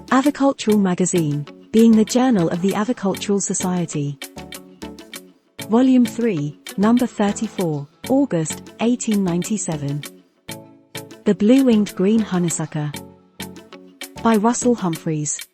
Avicultural Magazine, being the journal of the Avicultural Society. Volume 3, Number 34, August, 1897. The Blue-Winged Green Honeysucker. By Russell Humphrys.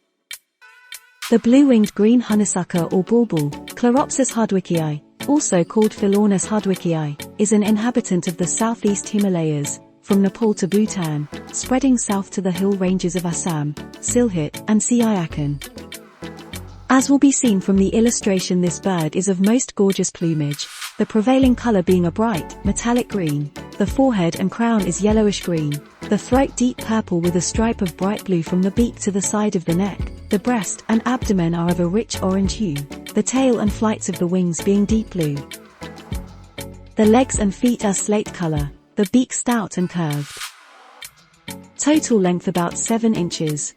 The blue-winged green honeysucker or bulbul, Chloropsis hardwickii, also called Philornis hardwickii, is an inhabitant of the southeast Himalayas, from Nepal to Bhutan, spreading south to the hill ranges of Assam, Sylhet, and Siachen. As will be seen from the illustration, this bird is of most gorgeous plumage, the prevailing color being a bright, metallic green. The forehead and crown is yellowish green, the throat deep purple with a stripe of bright blue from the beak to the side of the neck. The breast and abdomen are of a rich orange hue, the tail and flights of the wings being deep blue. The legs and feet are slate color, the beak stout and curved. Total length about 7 inches.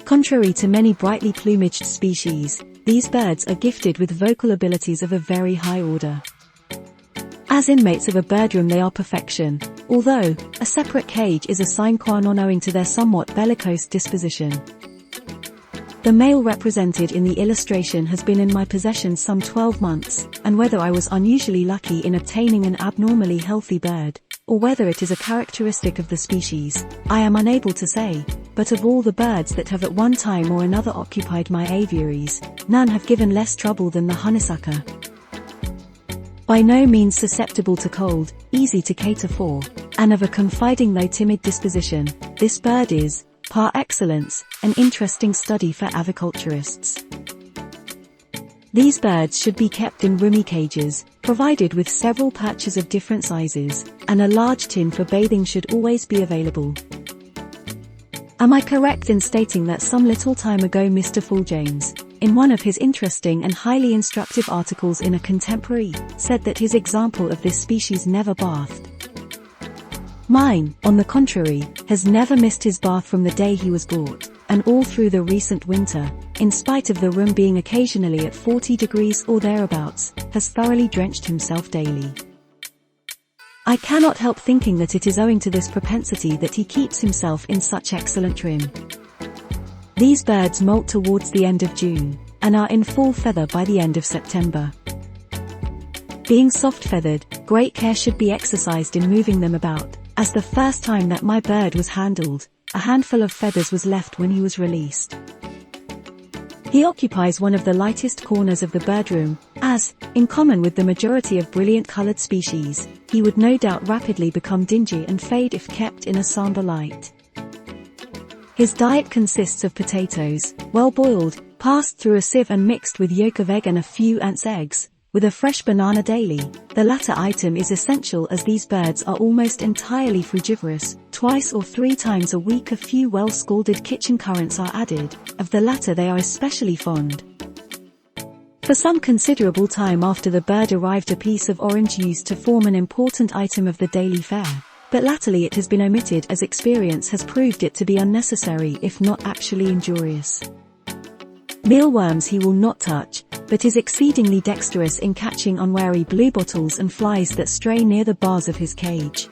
Contrary to many brightly plumaged species, these birds are gifted with vocal abilities of a very high order. As inmates of a birdroom they are perfection, although a separate cage is a sine qua non owing to their somewhat bellicose disposition. The male represented in the illustration has been in my possession some 12 months, and whether I was unusually lucky in obtaining an abnormally healthy bird, or whether it is a characteristic of the species, I am unable to say, but of all the birds that have at one time or another occupied my aviaries, none have given less trouble than the honeysucker. By no means susceptible to cold, easy to cater for, and of a confiding though timid disposition, this bird is, par excellence, an interesting study for aviculturists. These birds should be kept in roomy cages, provided with several perches of different sizes, and a large tin for bathing should always be available. Am I correct in stating that some little time ago Mr. Fuljames, in one of his interesting and highly instructive articles in a contemporary, said that his example of this species never bathed? Mine, on the contrary, has never missed his bath from the day he was bought, and all through the recent winter, in spite of the room being occasionally at 40 degrees or thereabouts, has thoroughly drenched himself daily. I cannot help thinking that it is owing to this propensity that he keeps himself in such excellent trim. These birds molt towards the end of June, and are in full feather by the end of September. Being soft-feathered, great care should be exercised in moving them about, as the first time that my bird was handled, a handful of feathers was left when he was released. He occupies one of the lightest corners of the birdroom, as, in common with the majority of brilliant-colored species, he would no doubt rapidly become dingy and fade if kept in a somber light. His diet consists of potatoes, well boiled, passed through a sieve and mixed with yolk of egg and a few ants' eggs, with a fresh banana daily. The latter item is essential as these birds are almost entirely frugivorous. Twice or 3 times a week a few well-scalded kitchen currants are added, of the latter they are especially fond. For some considerable time after the bird arrived a piece of orange used to form an important item of the daily fare, but latterly it has been omitted as experience has proved it to be unnecessary if not actually injurious. Mealworms he will not touch, but is exceedingly dexterous in catching unwary bluebottles and flies that stray near the bars of his cage.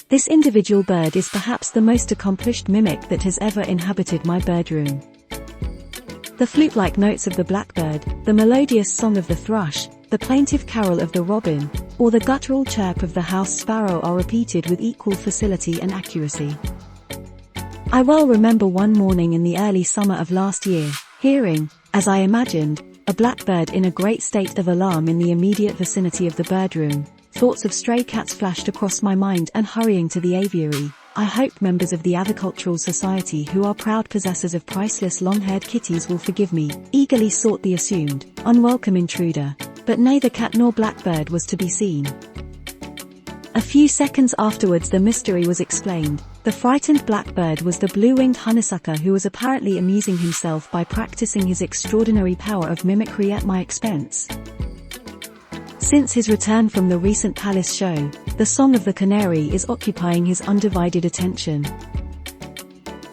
This individual bird is perhaps the most accomplished mimic that has ever inhabited my birdroom. The flute-like notes of the blackbird, the melodious song of the thrush, the plaintive carol of the robin, or the guttural chirp of the house sparrow are repeated with equal facility and accuracy. I well remember one morning in the early summer of last year, hearing, as I imagined, a blackbird in a great state of alarm in the immediate vicinity of the birdroom. Thoughts of stray cats flashed across my mind, and hurrying to the aviary, I hope members of the Avicultural Society who are proud possessors of priceless long-haired kitties will forgive me, eagerly sought the assumed, unwelcome intruder, but neither cat nor blackbird was to be seen. A few seconds afterwards the mystery was explained. The frightened blackbird was the blue-winged honeysucker who was apparently amusing himself by practicing his extraordinary power of mimicry at my expense. Since his return from the recent palace show, the song of the canary is occupying his undivided attention.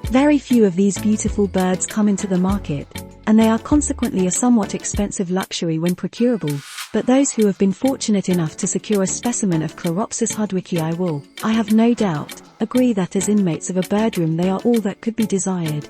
Very few of these beautiful birds come into the market, and they are consequently a somewhat expensive luxury when procurable, but those who have been fortunate enough to secure a specimen of Chloropsis hardwickii will, I have no doubt, agree that as inmates of a birdroom they are all that could be desired.